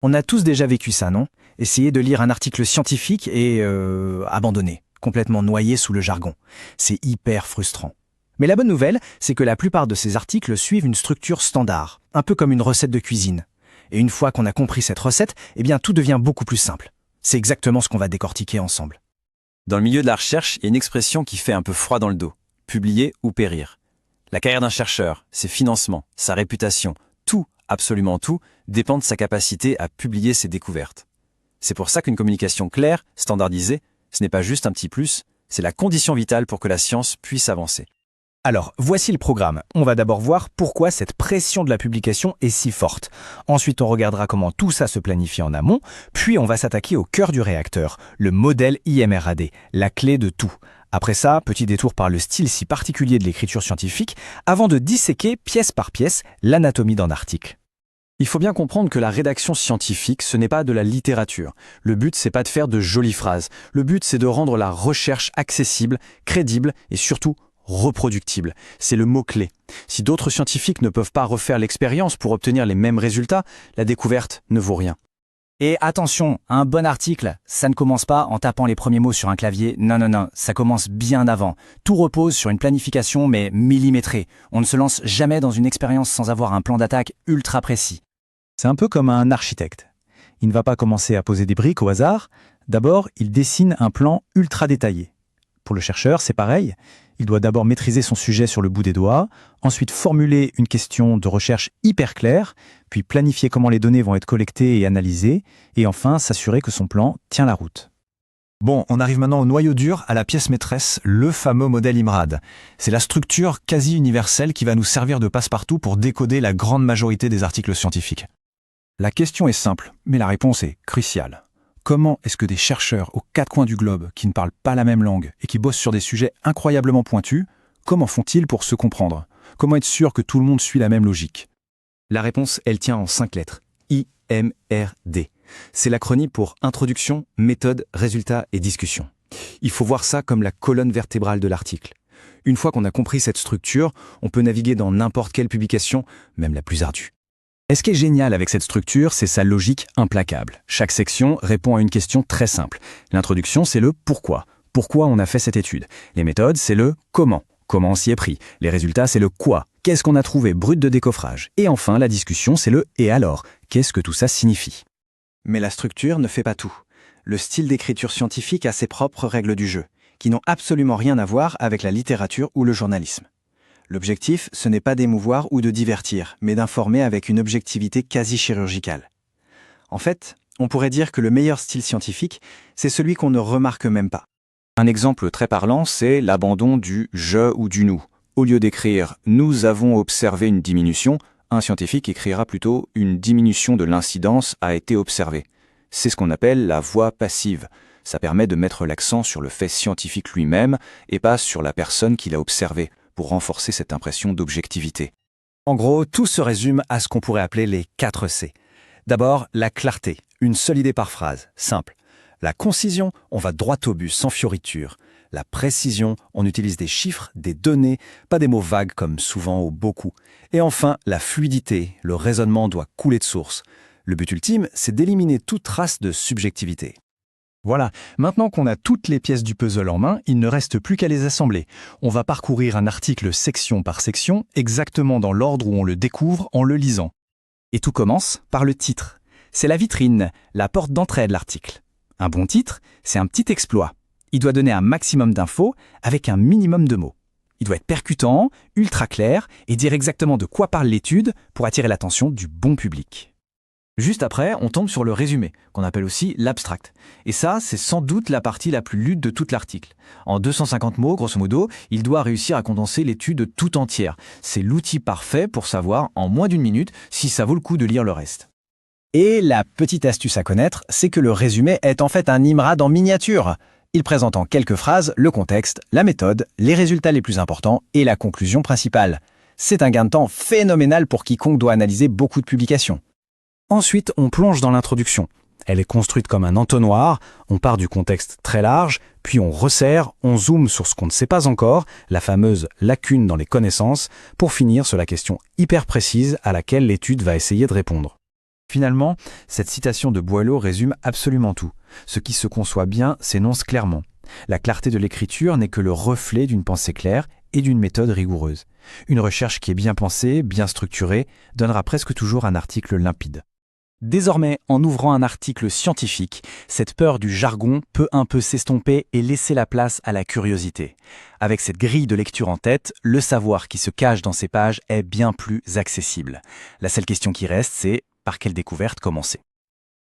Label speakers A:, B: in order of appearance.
A: On a tous déjà vécu ça, non? Essayer de lire un article scientifique et abandonner, complètement noyé sous le jargon. C'est hyper frustrant. Mais la bonne nouvelle, c'est que la plupart de ces articles suivent une structure standard, un peu comme une recette de cuisine. Et une fois qu'on a compris cette recette, eh bien tout devient beaucoup plus simple. C'est exactement ce qu'on va décortiquer ensemble.
B: Dans le milieu de la recherche, il y a une expression qui fait un peu froid dans le dos. Publier ou périr. La carrière d'un chercheur, ses financements, sa réputation, tout, absolument tout, dépend de sa capacité à publier ses découvertes. C'est pour ça qu'une communication claire, standardisée, ce n'est pas juste un petit plus, c'est la condition vitale pour que la science puisse avancer.
A: Alors, voici le programme. On va d'abord voir pourquoi cette pression de la publication est si forte. Ensuite, on regardera comment tout ça se planifie en amont, puis on va s'attaquer au cœur du réacteur, le modèle IMRAD, la clé de tout. Après ça, petit détour par le style si particulier de l'écriture scientifique, avant de disséquer pièce par pièce l'anatomie d'un article.
B: Il faut bien comprendre que la rédaction scientifique, ce n'est pas de la littérature. Le but, c'est pas de faire de jolies phrases. Le but, c'est de rendre la recherche accessible, crédible et surtout reproductible. C'est le mot-clé. Si d'autres scientifiques ne peuvent pas refaire l'expérience pour obtenir les mêmes résultats, la découverte ne vaut rien.
A: Et attention, un bon article, ça ne commence pas en tapant les premiers mots sur un clavier. Non, ça commence bien avant. Tout repose sur une planification mais millimétrée. On ne se lance jamais dans une expérience sans avoir un plan d'attaque ultra précis.
C: C'est un peu comme un architecte. Il ne va pas commencer à poser des briques au hasard. D'abord, il dessine un plan ultra détaillé. Pour le chercheur, c'est pareil. Il doit d'abord maîtriser son sujet sur le bout des doigts, ensuite formuler une question de recherche hyper claire, puis planifier comment les données vont être collectées et analysées, et enfin s'assurer que son plan tient la route.
D: Bon, on arrive maintenant au noyau dur, à la pièce maîtresse, le fameux modèle IMRAD. C'est la structure quasi universelle qui va nous servir de passe-partout pour décoder la grande majorité des articles scientifiques. La question est simple, mais la réponse est cruciale. Comment est-ce que des chercheurs aux quatre coins du globe, qui ne parlent pas la même langue et qui bossent sur des sujets incroyablement pointus, comment font-ils pour se comprendre? Comment être sûr que tout le monde suit la même logique?
B: La réponse, elle tient en 5 lettres. IMRD. C'est l'acronyme pour Introduction, Méthode, Résultats et Discussion. Il faut voir ça comme la colonne vertébrale de l'article. Une fois qu'on a compris cette structure, on peut naviguer dans n'importe quelle publication, même la plus ardue. Et ce qui est génial avec cette structure, c'est sa logique implacable. Chaque section répond à une question très simple. L'introduction, c'est le pourquoi. Pourquoi on a fait cette étude? Les méthodes, c'est le comment. Comment on s'y est pris? Les résultats, c'est le quoi. Qu'est-ce qu'on a trouvé brut de décoffrage? Et enfin, la discussion, c'est le et alors? Qu'est-ce que tout ça signifie? Mais la structure ne fait pas tout. Le style d'écriture scientifique a ses propres règles du jeu, qui n'ont absolument rien à voir avec la littérature ou le journalisme. L'objectif, ce n'est pas d'émouvoir ou de divertir, mais d'informer avec une objectivité quasi chirurgicale. En fait, on pourrait dire que le meilleur style scientifique, c'est celui qu'on ne remarque même pas. Un exemple très parlant, c'est l'abandon du « je » ou du « nous ». Au lieu d'écrire « nous avons observé une diminution », un scientifique écrira plutôt « une diminution de l'incidence a été observée ». C'est ce qu'on appelle la voix passive. Ça permet de mettre l'accent sur le fait scientifique lui-même et pas sur la personne qui l'a observé, pour renforcer cette impression d'objectivité.
A: En gros, tout se résume à ce qu'on pourrait appeler les 4 C. D'abord, la clarté, une seule idée par phrase, simple. La concision, on va droit au but, sans fioriture. La précision, on utilise des chiffres, des données, pas des mots vagues comme souvent ou beaucoup. Et enfin, la fluidité, le raisonnement doit couler de source. Le but ultime, c'est d'éliminer toute trace de subjectivité.
C: Voilà, maintenant qu'on a toutes les pièces du puzzle en main, il ne reste plus qu'à les assembler. On va parcourir un article section par section, exactement dans l'ordre où on le découvre en le lisant.
A: Et tout commence par le titre. C'est la vitrine, la porte d'entrée de l'article. Un bon titre, c'est un petit exploit. Il doit donner un maximum d'infos avec un minimum de mots. Il doit être percutant, ultra clair et dire exactement de quoi parle l'étude pour attirer l'attention du bon public.
B: Juste après, on tombe sur le résumé, qu'on appelle aussi l'abstract. Et ça, c'est sans doute la partie la plus lue de tout l'article. En 250 mots, grosso modo, il doit réussir à condenser l'étude tout entière. C'est l'outil parfait pour savoir, en moins d'1 minute, si ça vaut le coup de lire le reste.
A: Et la petite astuce à connaître, c'est que le résumé est en fait un IMRAD en miniature. Il présente en quelques phrases le contexte, la méthode, les résultats les plus importants et la conclusion principale. C'est un gain de temps phénoménal pour quiconque doit analyser beaucoup de publications.
C: Ensuite, on plonge dans l'introduction. Elle est construite comme un entonnoir, on part du contexte très large, puis on resserre, on zoome sur ce qu'on ne sait pas encore, la fameuse lacune dans les connaissances, pour finir sur la question hyper précise à laquelle l'étude va essayer de répondre.
A: Finalement, cette citation de Boileau résume absolument tout. Ce qui se conçoit bien s'énonce clairement. La clarté de l'écriture n'est que le reflet d'une pensée claire et d'une méthode rigoureuse. Une recherche qui est bien pensée, bien structurée, donnera presque toujours un article limpide.
C: Désormais, en ouvrant un article scientifique, cette peur du jargon peut un peu s'estomper et laisser la place à la curiosité. Avec cette grille de lecture en tête, le savoir qui se cache dans ces pages est bien plus accessible. La seule question qui reste, c'est par quelle découverte commencer ?